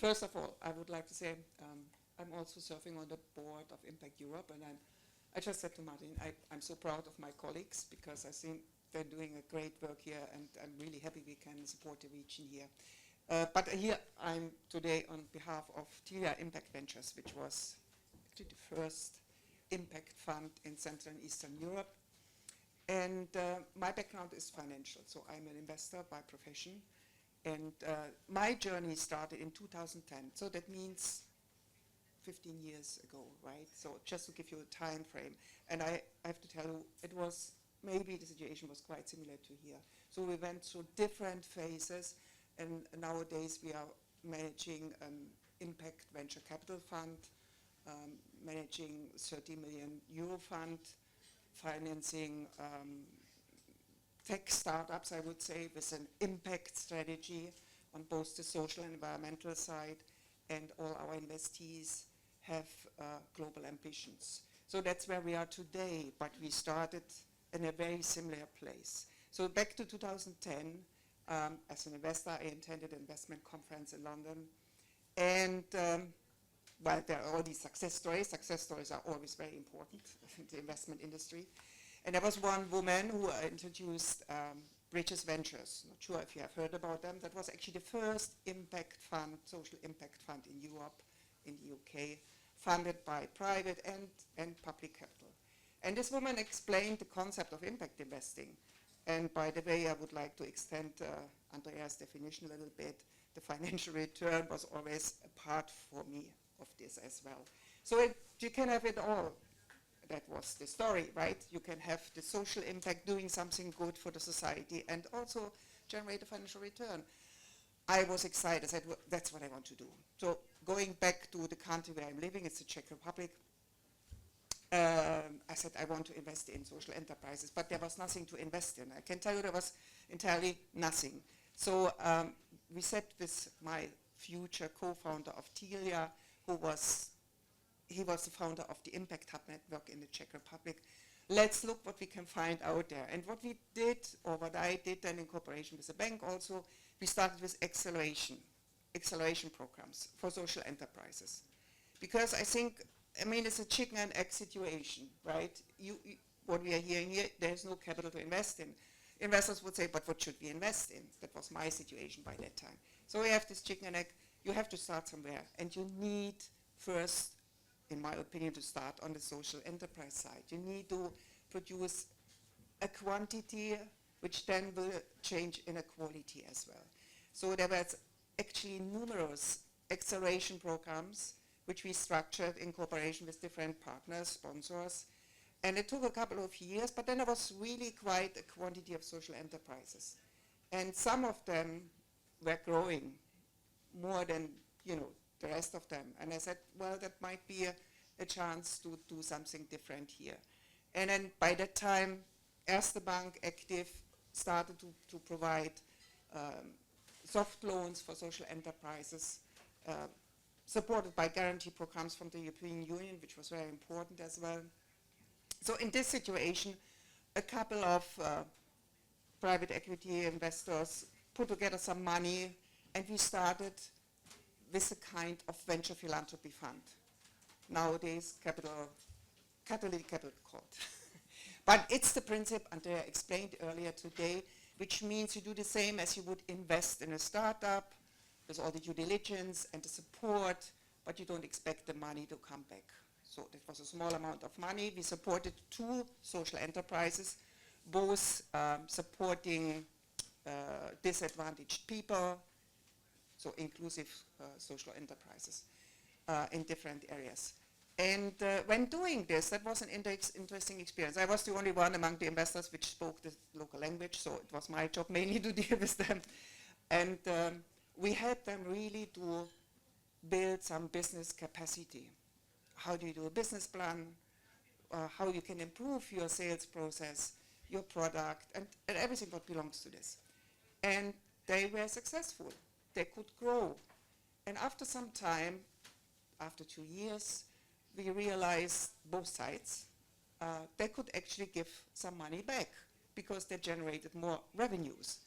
First of all, I would like to say I'm also serving on the board of Impact Europe, and I just said to Martin, I'm so proud of my colleagues because I think they're doing a great work here, and I'm really happy we can support the region here. But here I'm today on behalf of Tilia Impact Ventures, which was actually the first impact fund in Central and Eastern Europe. And my background is financial, so I'm an investor by profession. And my journey started in 2010, so that means 15 years ago, right? So just to give you a time frame. And I have to tell you, it was, maybe the situation was quite similar to here. So we went through different phases, and nowadays we are managing an impact venture capital fund, managing 30 million euro fund, financing tech startups, I would say, with an impact strategy on both the social and environmental side, and all our investees have global ambitions. So that's where we are today, but we started in a very similar place. So back to 2010, as an investor, I attended an investment conference in London, and well, there are all these success stories. Success stories are always very important in the investment industry. And there was one woman who introduced Bridges Ventures. Not sure if you have heard about them. That was actually the first impact fund, social impact fund in Europe, in the UK, funded by private and public capital. And this woman explained the concept of impact investing. And by the way, I would like to extend Andrea's definition a little bit. The financial return was always a part for me of this as well. So you can have it all. That was the story, right? You can have the social impact, doing something good for the society, and also generate a financial return. I was excited. I said, well, that's what I want to do. So going back to the country where I'm living, it's the Czech Republic. I said, I want to invest in social enterprises, but there was nothing to invest in. I can tell you there was entirely nothing. So we sat with my future co-founder of Tilia, he was the founder of the Impact Hub Network in the Czech Republic. Let's look what we can find out there. And what we did, or what I did then in cooperation with the bank also, we started with acceleration programs for social enterprises. Because I think, it's a chicken and egg situation, right? What we are hearing here, there's no capital to invest in. Investors would say, but what should we invest in? That was my situation by that time. So we have this chicken and egg. You have to start somewhere. And you need first, in my opinion, to start on the social enterprise side. You need to produce a quantity which then will change in a quality as well. So there was actually numerous acceleration programs which we structured in cooperation with different partners, sponsors. And it took a couple of years, but then there was really quite a quantity of social enterprises. And some of them were growing more than, the rest of them. And I said, well, that might be a chance to do something different here. And then by that time, Erste Bank Active started to provide soft loans for social enterprises, supported by guarantee programs from the European Union, which was very important as well. So in this situation, a couple of private equity investors put together some money, and we started with a kind of venture philanthropy fund. Nowadays, catalytic capital called. But it's the principle Andrea explained earlier today, which means you do the same as you would invest in a startup with all the due diligence and the support, but you don't expect the money to come back. So that was a small amount of money. We supported 2 social enterprises, both supporting disadvantaged people, so inclusive social enterprises in different areas. And when doing this, that was an interesting experience. I was the only one among the investors which spoke the local language, so it was my job mainly to deal with them. And we helped them really to build some business capacity. How do you do a business plan? How you can improve your sales process, your product, and everything what belongs to this. And they were successful. They could grow. And after some time, after 2 years, we realized both sides, they could actually give some money back because they generated more revenues.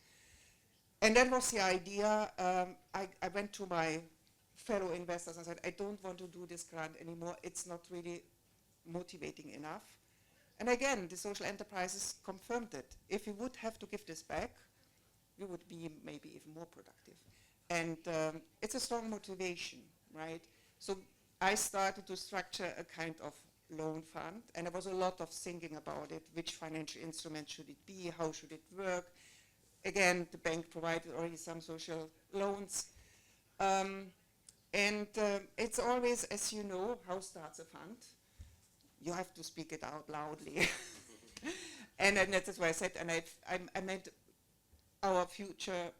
And that was the idea. I went to my fellow investors and said, I don't want to do this grant anymore. It's not really motivating enough. And again, the social enterprises confirmed it. If we would have to give this back, we would be maybe even more productive. And it's a strong motivation, right? So I started to structure a kind of loan fund, and there was a lot of thinking about it. Which financial instrument should it be? How should it work? Again, the bank provided already some social loans. It's always, as you know, how starts a fund. You have to speak it out loudly. And that's why I said, and I meant our future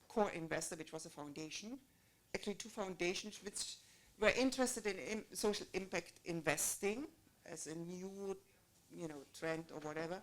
core investor, which was a foundation, actually 2 foundations which were interested in social impact investing as a new, trend or whatever.